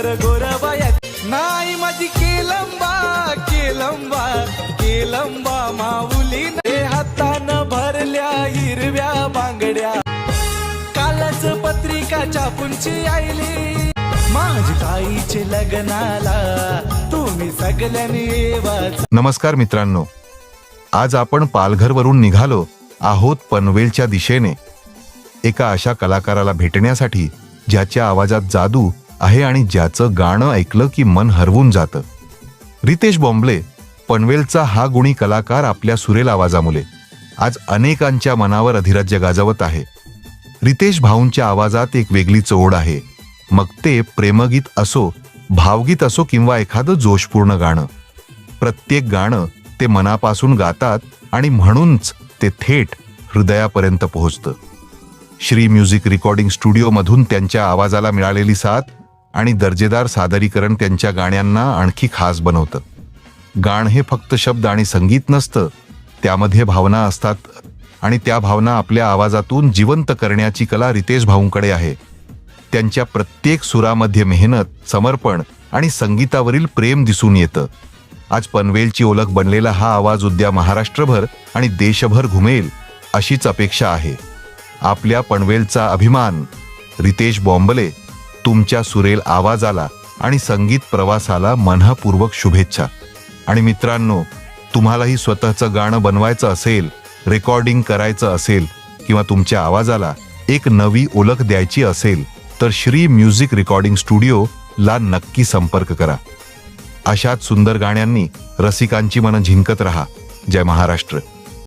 सुंदर गोरबाया नाही माझी केलंबा केलंबा केलंबा माऊली हातानं भरल्या हिरव्या बांगड्या कालच पत्रिका छापूनची आईली माझी ताईचे लग्नाला तुम्ही सगळ्यांनी येवाच. नमस्कार मित्रांनो, आज आपण पालघरवरून निघालो आहोत पनवेलच्या दिशेने एका अशा कलाकाराला भेटण्यासाठी ज्याच्या आवाजात जादू आहे आणि ज्याचं गाणं ऐकलं की मन हरवून जातं. रितेश बॉम्बले पनवेलचा हा गुणी कलाकार आपल्या सुरेल आवाजामुळे आज अनेकांच्या मनावर अधिराज्य गाजवत आहे. रितेश भाऊंच्या आवाजात एक वेगळीच ओढ आहे, मग ते प्रेमगीत असो, भावगीत असो किंवा एखादं जोशपूर्ण गाणं. प्रत्येक गाणं ते मनापासून गातात आणि म्हणूनच ते थेट हृदयापर्यंत पोहोचतं. श्री म्युझिक रेकॉर्डिंग स्टुडिओमधून त्यांच्या आवाजाला मिळालेली साथ आणि दर्जेदार सादरीकरण त्यांच्या गाण्यांना आणखी खास बनवतं. गाणं हे फक्त शब्द आणि संगीत नसतं, त्यामध्ये भावना असतात आणि त्या भावना आपल्या आवाजातून जिवंत करण्याची कला रितेश भाऊंकडे आहे. त्यांच्या प्रत्येक सुरामध्ये मेहनत, समर्पण आणि संगीतावरील प्रेम दिसून येतं. आज पनवेलची ओळख बनलेला हा आवाज उद्या महाराष्ट्रभर आणि देशभर घुमेल अशीच अपेक्षा आहे. आपल्या पनवेलचा अभिमान रितेश बॉम्बले, तुमच्या सुरेल आवाजाला आणि संगीत प्रवासाला मनःपूर्वक शुभेच्छा. आणि मित्रांनो, तुम्हालाही स्वतःचं गाणं बनवायचं असेल, रेकॉर्डिंग करायचं असेल किंवा तुमच्या आवाजाला एक नवी ओळख द्यायची असेल तर श्री म्युझिक रेकॉर्डिंग स्टुडिओ ला नक्की संपर्क करा. अशाच सुंदर गाण्यांनी रसिकांची मनं जिंकत रहा. जय महाराष्ट्र.